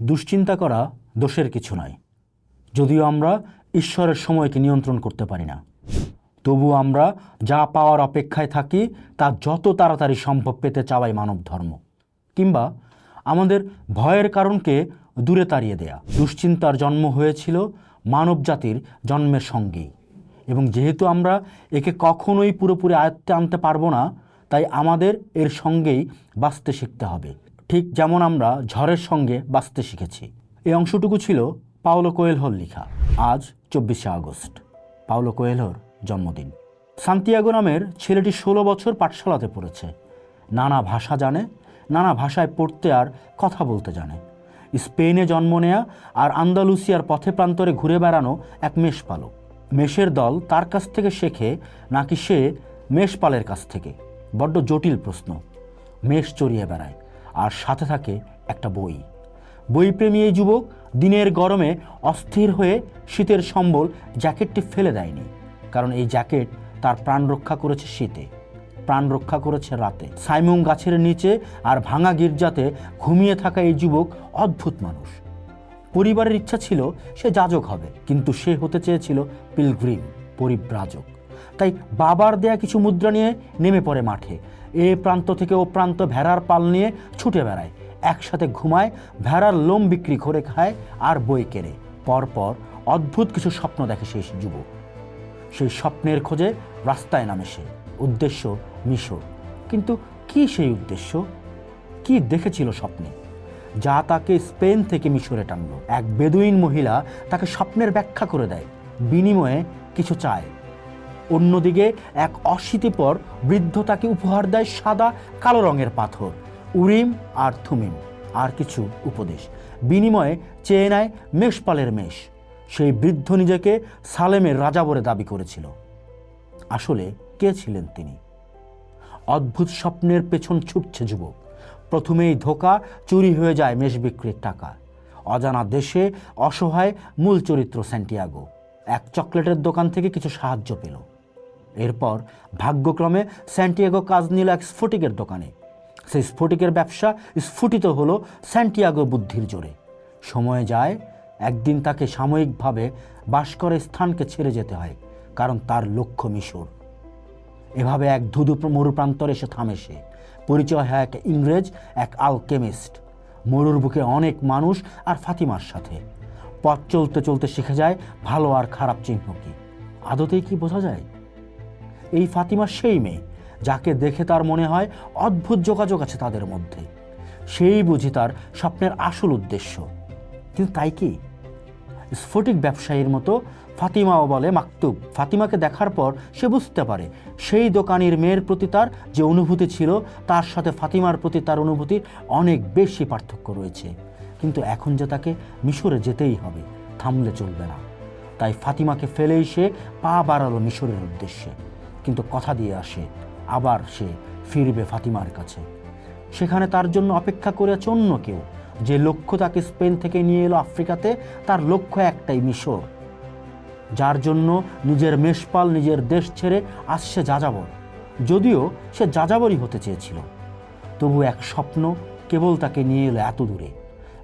দুশ্চিন্তা করা দোষের কিছু নয়, যদিও আমরা ঈশ্বরের সময়কে নিয়ন্ত্রণ করতে পারি না। তবু আমরা যা পাওয়ার অপেক্ষায় থাকি তা যত তাড়াতাড়ি সম্ভব পেতে চাওয়াই মানব ধর্ম, কিংবা আমাদের ভয়ের কারণকে দূরে তাড়িয়ে দেয়া। দুশ্চিন্তার জন্ম হয়েছিল মানব জাতির জন্মের সঙ্গেই, এবং যেহেতু আমরা একে কখনোই পুরোপুরি আয়ত্তে আনতে পারবো না, তাই আমাদের এর সঙ্গেই বাঁচতে শিখতে হবে, ঠিক যেমন আমরা ঝড়ের সঙ্গে বাঁচতে শিখেছি। এই অংশটুকু ছিল পাওলো কোয়েলহোর লেখা। আজ 24শে আগস্ট, পাওলো কোয়েলহোর জন্মদিন। সান্তিয়াগো নামের ছেলেটি 16 বছর পাঠশালাতে পড়েছে। নানা ভাষা জানে, নানা ভাষায় পড়তে আর কথা বলতে জানে। স্পেনে জন্ম নেয়া আর আন্দালুসিয়ার পথে প্রান্তরে ঘুরে বেড়ানো এক মেষপালক। মেষের দল তার কাছ থেকে শেখে নাকি সে মেষপালের কাছ থেকে? বড্ড জটিল প্রশ্ন। মেষ চড়িয়ে বেড়ায়, আর সাথে থাকে একটা বই। বইপ্রেমী এই যুবক দিনের গরমে অস্থির হয়ে শীতের সম্বল জ্যাকেটটি ফেলে দেয়নি, কারণ এই জ্যাকেট তার প্রাণ রক্ষা করেছে শীতে, প্রাণ রক্ষা করেছে রাতে। সাইমুং গাছের নিচে আর ভাঙা গির্জাতে ঘুমিয়ে থাকা এই যুবক অদ্ভুত মানুষ। পরিবারের ইচ্ছা ছিল সে যাজক হবে, কিন্তু সে হতে চেয়েছিল পিলগ্রিম, পরিব্রাজক। তাই বাবার দেয়া কিছু মুদ্রা নিয়ে নেমে পড়ে মাঠে। এ প্রান্ত থেকে ও প্রান্ত ভেড়ার পাল নিয়ে ছুটে বেড়ায়, একসাথে ঘুমায়, ভেড়ার লোম বিক্রি করে খায় আর বই কেড়ে। পরপর অদ্ভুত কিছু স্বপ্ন দেখে সেই যুবক। সেই স্বপ্নের খোঁজে রাস্তায় নামে সে। উদ্দেশ্য মিশর। কিন্তু কি সেই উদ্দেশ্য? কি দেখেছিল স্বপ্নে যা তাকে স্পেন থেকে মিশরে টানল? এক বেদুইন মহিলা তাকে স্বপ্নের ব্যাখ্যা করে দেয়, বিনিময়ে কিছু চায়। অন্যদিকে এক অশীতিপর বৃদ্ধ তাকে উপহার দেয় সাদা কালো রঙের পাথর, উরিম আর থুমিম, আর কিছু উপদেশ। বিনিময়ে চেয়ে নেয় মেষপালের মেষ। সেই বৃদ্ধ নিজেকে সালেমের রাজা বলে দাবি করেছিল। আসলে কে ছিলেন তিনি? অদ্ভুত স্বপ্নের পেছন ছুটছে যুবক। প্রথমেই ধোঁকা, চুরি হয়ে যায় মেষ বিক্রির টাকা। অজানা দেশে অসহায় মূল চরিত্র সান্তিয়াগো এক চকলেটের দোকান থেকে কিছু সাহায্য পেল। এরপর ভাগ্যক্রমে সান্তিয়াগো কাজ নিল এক স্ফটিকের দোকানে। সেই স্ফটিকের ব্যবসা স্ফুটিত হলো সান্তিয়াগো বুদ্ধির জোরে। সময় যায়, একদিন তাকে সাময়িকভাবে বাস করা স্থানকে ছেড়ে যেতে হয়, কারণ তার লক্ষ্য মিশর। এভাবে এক ধুধু মরুপ্রান্তরে এসে থামে সে। পরিচয় হয় এক ইংরেজ, এক আলকেমিস্ট। মরুর বুকে অনেক মানুষ আর ফাতিমার সাথে। পথ চলতে চলতে শিখে যায় ভালো আর খারাপ চিহ্ন কি। আদতেই কি বোঝা যায়? এই ফাতিমা সেই মেয়ে যাকে দেখে তার মনে হয় অদ্ভুত যোগাযোগ আছে তাদের মধ্যে। সেই বুঝি তার স্বপ্নের আসল উদ্দেশ্য। কিন্তু তাই কি? স্ফটিক ব্যবসায়ীর মতো ফাতিমাও বলে মাকতুব। ফাতিমাকে দেখার পর সে বুঝতে পারে সেই দোকানির মেয়ের প্রতি তার যে অনুভূতি ছিল তার সাথে ফাতিমার প্রতি তার অনুভূতির অনেক বেশি পার্থক্য রয়েছে। কিন্তু এখন যে তাকে মিশরে যেতেই হবে, থামলে চলবে না। তাই ফাতিমাকে ফেলেই সে পা বাড়ালো মিশরের উদ্দেশ্যে। কিন্তু কথা দিয়ে আসে, আবার সে ফিরবে ফাতিমার কাছে। সেখানে তার জন্য অপেক্ষা করে আছে অন্য কেউ। যে লক্ষ্য তাকে স্পেন থেকে নিয়ে এলো আফ্রিকাতে, তার লক্ষ্য একটাই, মিশর। যার জন্য নিজের মেষপাল, নিজের দেশ ছেড়ে আসছে যাযাবর। যদিও সে যাযাবরই হতে চেয়েছিল, তবু এক স্বপ্ন কেবল তাকে নিয়ে এলো এত দূরে।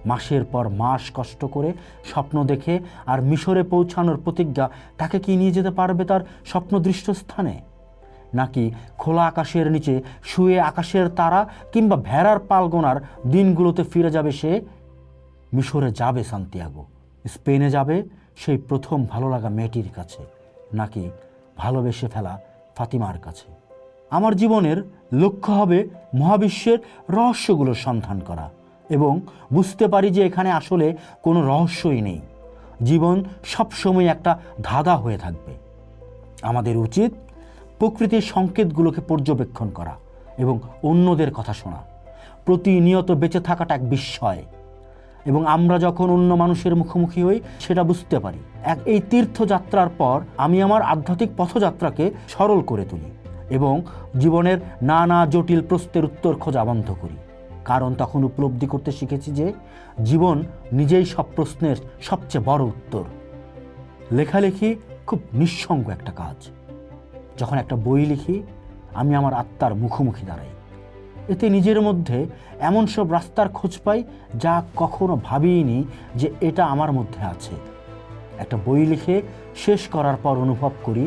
মাসের পর মাস কষ্ট করে স্বপ্ন দেখে আর মিশরে পৌঁছানোর প্রতিজ্ঞা তাকে কি নিয়ে যেতে পারবে তার স্বপ্নদৃষ্ট স্থানে? নাকি খোলা আকাশের নিচে শুয়ে আকাশের তারা কিংবা ভেড়ার পালগোনার দিনগুলোতে ফিরে যাবে সে? মিশরে যাবে সান্তিয়াগো, স্পেনে যাবে সেই প্রথম ভালো লাগা মেয়েটির কাছে, নাকি ভালোবেসে ফেলা ফাতিমার কাছে? আমার জীবনের লক্ষ্য হবে মহাবিশ্বের রহস্যগুলোর সন্ধান করা, এবং বুঝতে পারি যে এখানে আসলে কোনো রহস্যই নেই। জীবন সবসময় একটা ধাঁধা হয়ে থাকবে। আমাদের উচিত প্রকৃতির সংকেতগুলোকে পর্যবেক্ষণ করা এবং অন্যদের কথা শোনা। প্রতিনিয়ত বেঁচে থাকাটা এক বিস্ময়, এবং আমরা যখন অন্য মানুষের মুখোমুখি হই সেটা বুঝতে পারি। এই তীর্থযাত্রার পর আমি আমার আধ্যাত্মিক পথযাত্রাকে সরল করে তুলি এবং জীবনের নানা জটিল প্রশ্নের উত্তর খোঁজা বন্ধ করি। কারণ তখন উপলব্ধি করতে শিখেছি যে জীবন নিজেই সব প্রশ্নের সবচেয়ে বড় উত্তর। লেখালেখি খুব নিঃসঙ্গ একটা কাজ। যখন একটা বই লিখি, আমি আমার আত্মার মুখোমুখি দাঁড়াই এতে নিজের মধ্যে এমন সব রাস্তার খোঁজ পাই যা কখনো ভাবিনি যে এটা আমার মধ্যে আছে। একটা বই লিখে শেষ করার পর অনুভব করি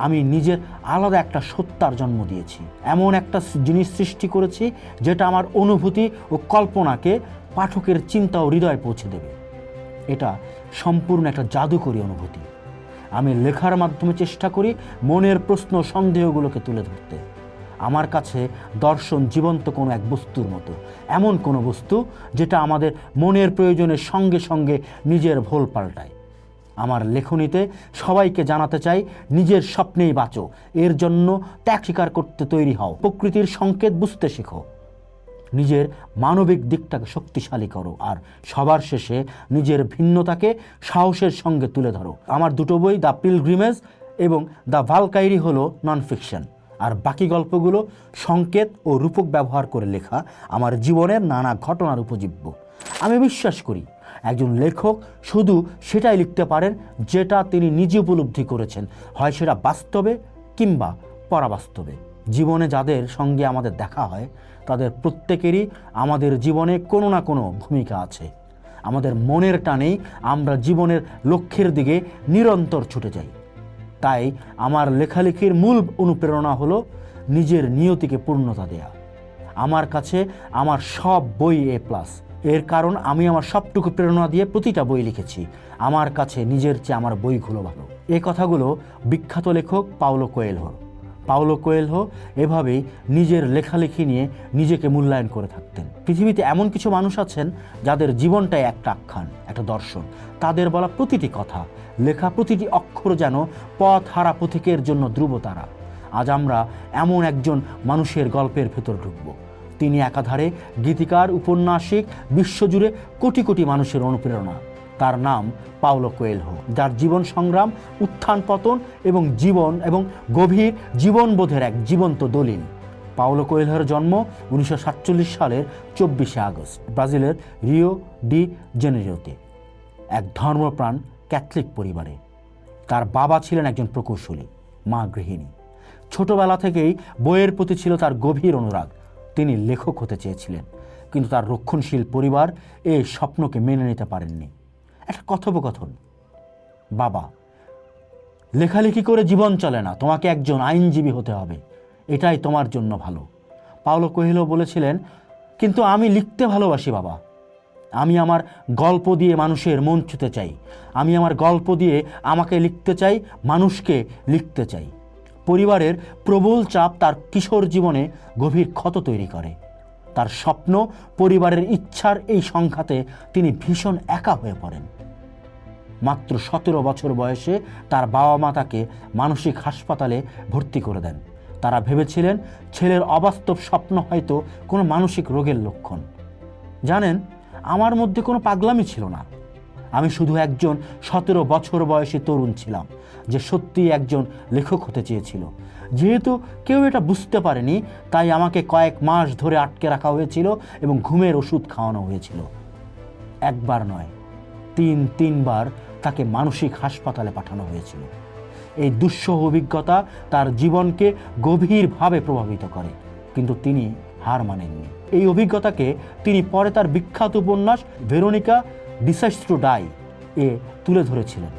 আমি নিজের আলাদা একটা সত্তার জন্ম দিয়েছি। এমন একটা জিনিস সৃষ্টি করেছি যেটা আমার অনুভূতি ও কল্পনাকে পাঠকের চিন্তা ও হৃদয়ে পৌঁছে দেবে। এটা সম্পূর্ণ একটা জাদুকরী অনুভূতি। আমি লেখার মাধ্যমে চেষ্টা করি মনের প্রশ্ন সন্দেহগুলোকে তুলে ধরতে। আমার কাছে দর্শন জীবন্ত কোনো এক বস্তুর মতো, এমন কোনো বস্তু যেটা আমাদের মনের প্রয়োজনের সঙ্গে সঙ্গে নিজের ভোল পাল্টায়। আমার লেখনীতে সবাইকে জানাতে চাই, নিজের স্বপ্নেই বাঁচো, এর জন্য ত্যাগ স্বীকার করতে তৈরি হও, প্রকৃতির সংকেত বুঝতে শেখো, নিজের মানবিক দিকটাকে শক্তিশালী করো, আর সবার শেষে নিজের ভিন্নতাকে সাহসের সঙ্গে তুলে ধরো। আমার দুটো বই, দ্য পিলগ্রিমেজ এবং দ্য ভালকাইরি হলো নন ফিকশন, আর বাকি গল্পগুলো সংকেত ও রূপক ব্যবহার করে লেখা আমার জীবনের নানা ঘটনার উপজীব্য। আমি বিশ্বাস করি একজন লেখক শুধু সেটাই লিখতে পারেন যেটা তিনি নিজে উপলব্ধি করেছেন, হয় সেটা বাস্তবে কিংবা পরাবাস্তবে। জীবনে যাদের সঙ্গে আমাদের দেখা হয় তাদের প্রত্যেকেরই আমাদের জীবনে কোনো না কোনো ভূমিকা আছে। আমাদের মনের টানেই আমরা জীবনের লক্ষ্যের দিকে নিরন্তর ছুটে যাই। তাই আমার লেখালেখির মূল অনুপ্রেরণা হলো নিজের নিয়তিকে পূর্ণতা দেয়া। আমার কাছে আমার সব বই A+। এর কারণ আমি আমার সবটুকু প্রেরণা দিয়ে প্রতিটা বই লিখেছি। আমার কাছে নিজের চেয়ে আমার বইগুলো ভালো। এই কথাগুলো বিখ্যাত লেখক পাওলো কোয়েলহো এভাবেই নিজের লেখালেখি নিয়ে নিজেকে মূল্যায়ন করে থাকতেন। পৃথিবীতে এমন কিছু মানুষ আছেন যাদের জীবনটাই একটা আখ্যান, একটা দর্শন। তাদের বলা প্রতিটি কথা, লেখা প্রতিটি অক্ষর যেন পথ হারা পথিকের জন্য ধ্রুবতারা। আজ আমরা এমন একজন মানুষের গল্পের ভেতর ঢুকব। তিনি একাধারে গীতিকার, উপন্যাসিক, বিশ্বজুড়ে কোটি কোটি মানুষের অনুপ্রেরণা। তার নাম পাওলো কোয়েলহো, যার জীবন সংগ্রাম, উত্থান পতন এবং গভীর জীবনবোধের এক জীবন্ত দলিল। পাওলো কোয়েলহোর জন্ম 1947 সালের 24 আগস্ট ব্রাজিলের রিও ডি জেনেরিওতে এক ধর্মপ্রাণ ক্যাথলিক পরিবারে। তার বাবা ছিলেন একজন প্রকৌশলী, মা গৃহিণী। ছোটবেলা থেকেই বইয়ের প্রতি ছিল তার গভীর অনুরাগ। তিনি লেখক হতে চেয়েছিলেন, কিন্তু তার রক্ষণশীল পরিবার এই স্বপ্নকে মেনে নিতে পারেননি। একটা কথোপকথন, বাবা, লেখালেখি করে জীবন চলে না, তোমাকে একজন আইনজীবী হতে হবে, এটাই তোমার জন্য ভালো। পাওলো কোয়েলহো বলেছিলেন, কিন্তু আমি লিখতে ভালোবাসি বাবা। আমি আমার গল্প দিয়ে মানুষের মন ছুঁতে চাই। আমি আমার গল্প দিয়ে আমাকে লিখতে চাই, মানুষকে লিখতে চাই। পরিবারের প্রবল চাপ তার কিশোর জীবনে গভীর ক্ষত তৈরি করে। তার স্বপ্ন, পরিবারের ইচ্ছার এই সংঘাতে তিনি ভীষণ একা হয়ে পড়েন। মাত্র 17 বছর বয়সে তার বাবা মা তাকে মানসিক হাসপাতালে ভর্তি করে দেন। তারা ভেবেছিলেন ছেলের অবাস্তব স্বপ্ন হয়তো কোনো মানসিক রোগের লক্ষণ। জানেন, আমার মধ্যে কোনো পাগলামি ছিল না। আমি শুধু একজন 17 বছর বয়সী তরুণ ছিলাম যে সত্যিই একজন লেখক হতে চেয়েছিল। যেহেতু কেউ এটা বুঝতে পারেনি, তাই আমাকে কয়েক মাস ধরে আটকে রাখা হয়েছিল এবং ঘুমের ওষুধ খাওয়ানো হয়েছিল। একবার নয়, তিনবার তাকে মানসিক হাসপাতালে পাঠানো হয়েছিল। এই দুঃসহ অভিজ্ঞতা তার জীবনকে গভীরভাবে প্রভাবিত করে, কিন্তু তিনি হার মানেননি। এই অভিজ্ঞতাকে তিনি পরে তার বিখ্যাত উপন্যাস ভেরোনিকা ডিসাইডস টু ডাই এ তুলে ধরেছিলেন,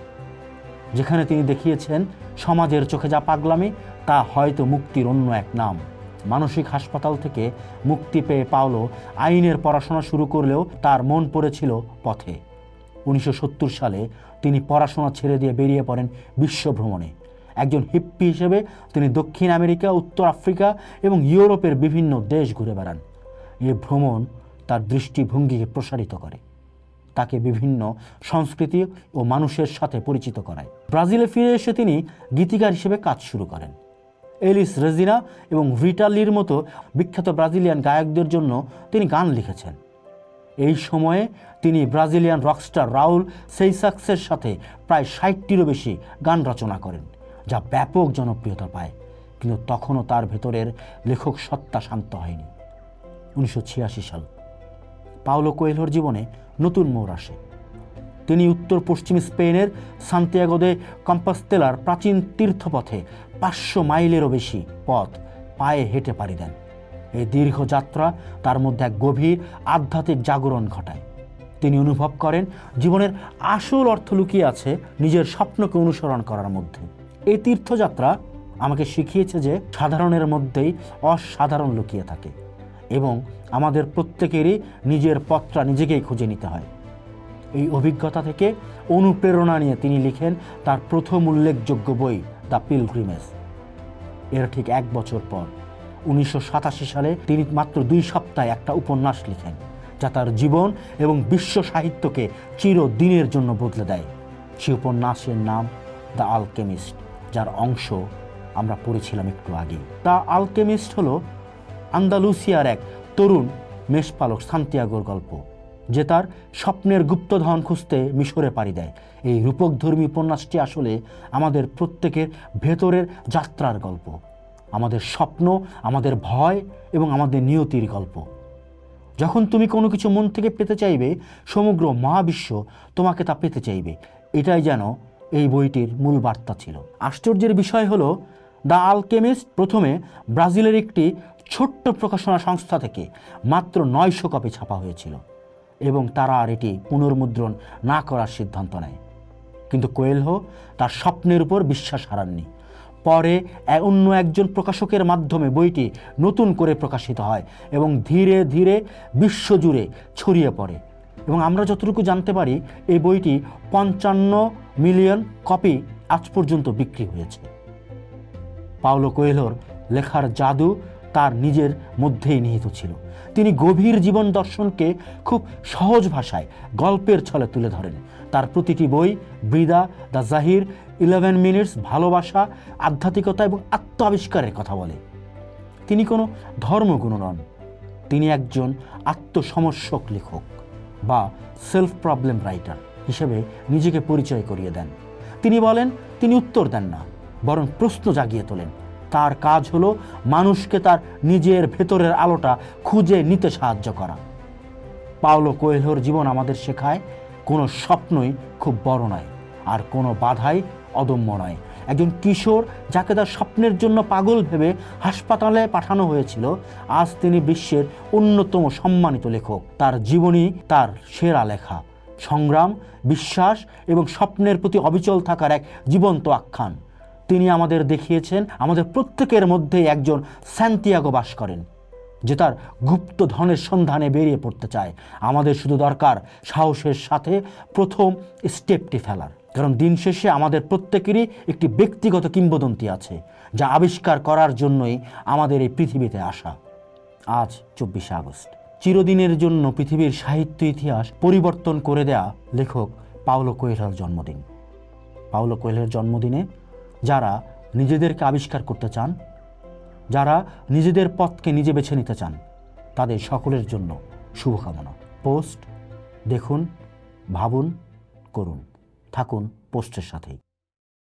যেখানে তিনি দেখিয়েছেন সমাজের চোখে যা পাগলামি তা হয়তো মুক্তির অন্য এক নাম। মানসিক হাসপাতাল থেকে মুক্তি পেয়ে পাওলো আইনের পড়াশোনা শুরু করলেও তার মন পড়েছিল পথে। 1970 সালে তিনি পড়াশোনা ছেড়ে দিয়ে বেরিয়ে পড়েন বিশ্বভ্রমণে। একজন হিপ্পি হিসেবে তিনি দক্ষিণ আমেরিকা, উত্তর আফ্রিকা এবং ইউরোপের বিভিন্ন দেশ ঘুরে বেড়ান। এই ভ্রমণ তার দৃষ্টিভঙ্গিকে প্রসারিত করে, তাকে বিভিন্ন সংস্কৃতি ও মানুষের সাথে পরিচিত করায়। ব্রাজিলে ফিরে এসে তিনি গীতিকার হিসেবে কাজ শুরু করেন। এলিস রেজিনা এবং রিটা লির মতো বিখ্যাত ব্রাজিলিয়ান গায়কদের জন্য তিনি গান লিখেছেন। এই সময়ে তিনি ব্রাজিলিয়ান রকস্টার রাউল সেইসাক্সের সাথে প্রায় 60টিরও বেশি গান রচনা করেন, যা ব্যাপক জনপ্রিয়তা পায়। কিন্তু তখনও তার ভেতরের লেখক সত্তা শান্ত হয়নি। 1986 সাল পাওলো কোয়েলহোর জীবনে নতুন মোড় আসে। তিনি উত্তর পশ্চিম স্পেনের সান্তিয়াগো দে কম্পোস্তেলার প্রাচীন তীর্থপথে 500 মাইলেরও বেশি পথ পায়ে হেঁটে পাড়ি দেন। এই দীর্ঘ যাত্রা তার মধ্যে এক গভীর আধ্যাত্মিক জাগরণ ঘটায়। তিনি অনুভব করেন জীবনের আসল অর্থ লুকিয়ে আছে নিজের স্বপ্নকে অনুসরণ করার মধ্যে। এই তীর্থযাত্রা আমাকে শিখিয়েছে যে সাধারণের মধ্যেই অসাধারণ লুকিয়ে থাকে এবং আমাদের প্রত্যেকেরই নিজের পথটা নিজেকেই খুঁজে নিতে হয়। এই অভিজ্ঞতা থেকে অনুপ্রেরণা নিয়ে তিনি লিখেন তার প্রথম উল্লেখযোগ্য বই দ্য পিলগ্রিমেজ। এর ঠিক 1 বছর পর 1987 সালে তিনি মাত্র 2 সপ্তাহে একটা উপন্যাস লিখেন যা তার জীবন এবং বিশ্ব সাহিত্যকে চিরদিনের জন্য বদলে দেয়। সেই উপন্যাসের নাম দ্য আলকেমিস্ট, যার অংশ আমরা পড়েছিলাম একটু আগে। দ্য আলকেমিস্ট হলো আন্দালুসিয়ার এক তরুণ মেষপালক সান্তিয়াগোর গল্প, যে তার স্বপ্নের গুপ্তধন খুঁজতে মিশরে পাড়ি দেয়। এই রূপকধর্মী উপন্যাসটি আসলে আমাদের প্রত্যেকের ভেতরের যাত্রার গল্প, আমাদের স্বপ্ন, আমাদের ভয় এবং আমাদের নিয়তির গল্প। যখন তুমি কোনো কিছু মন থেকে পেতে চাইবে, সমগ্র মহাবিশ্ব তোমাকে তা পেতে চাইবে। এটাই যেন এই বইটির মূল বার্তা ছিল। আশ্চর্যের বিষয় হলো দ্য আলকেমিস্ট প্রথমে ব্রাজিলের একটি ছোট্ট প্রকাশনা সংস্থা থেকে মাত্র 900 কপি ছাপা হয়েছিল এবং তারা আর এটি পুনর্মুদ্রণ না করার সিদ্ধান্ত নেয়। কিন্তু কোয়েলহো তার স্বপ্নের উপর বিশ্বাস হারাননি। পরে অন্য একজন প্রকাশকের মাধ্যমে বইটি নতুন করে প্রকাশিত হয় এবং ধীরে ধীরে বিশ্বজুড়ে ছড়িয়ে পড়ে এবং আমরা যতটুকু জানতে পারি এই বইটি 55 মিলিয়ন কপি আজ পর্যন্ত বিক্রি হয়েছে। পাওলো কোয়েলহোর লেখার জাদু তার নিজের মধ্যেই নিহিত ছিল। তিনি গভীর জীবন দর্শনকে খুব সহজ ভাষায় গল্পের ছলে তুলে ধরেন। তার প্রতিটি বই ব্রিদা, দ্য জাহির, 11 মিনিটস, ভালোবাসা, আধ্যাত্মিকতা এবং আত্ম আবিষ্কারের কথা বলে। তিনি কোনো ধর্মগুরু নন, তিনি একজন আত্মসমর্শক লেখক বা সেলফ প্রবলেম রাইটার হিসেবে নিজেকে পরিচয় করিয়ে দেন। তিনি বলেন তিনি উত্তর দেন না, বরং প্রশ্ন জাগিয়ে তোলেন। তার কাজ হলো মানুষকে তার নিজের ভেতরের আলোটা খুঁজে নিতে সাহায্য করা। পাওলো কোয়েলহোর জীবন আমাদের শেখায় কোনো স্বপ্নই খুব বড় নয়, আর কোনো বাধাই অদম্য নয়। একজন কিশোর যাকে তার স্বপ্নের জন্য পাগল ভেবে হাসপাতালে পাঠানো হয়েছিল, আজ তিনি বিশ্বের অন্যতম সম্মানিত লেখক। তার জীবনী তার সেরা লেখা, সংগ্রাম, বিশ্বাস এবং স্বপ্নের প্রতি অবিচল থাকার এক জীবন্ত আখ্যান। তিনি আমাদের দেখিয়েছেন আমাদের প্রত্যেকের মধ্যে একজন সান্তিয়াগো বাস করেন, যে তার গুপ্ত ধনের সন্ধানে বেরিয়ে পড়তে চায়। আমাদের শুধু দরকার সাহসের সাথে প্রথম স্টেপটি ফেলার, কারণ দিন শেষে আমাদের প্রত্যেকেরই একটি ব্যক্তিগত কিংবদন্তি আছে যা আবিষ্কার করার জন্যই আমাদের এই পৃথিবীতে আসা। আজ 24 আগস্ট, চিরদিনের জন্য পৃথিবীর সাহিত্য ইতিহাস পরিবর্তন করে দেয়া লেখক পাওলো কোয়েলহোর জন্মদিন। পাওলো কোয়েলহোর জন্মদিনে যারা নিজেদেরকে আবিষ্কার করতে চান, যারা নিজেদের পথকে নিজে বেছে নিতে চান, তাদের সকলের জন্য শুভকামনা। পোস্ট দেখুন, ভাবুন, করুন, থাকুন পোস্টের সাথেই।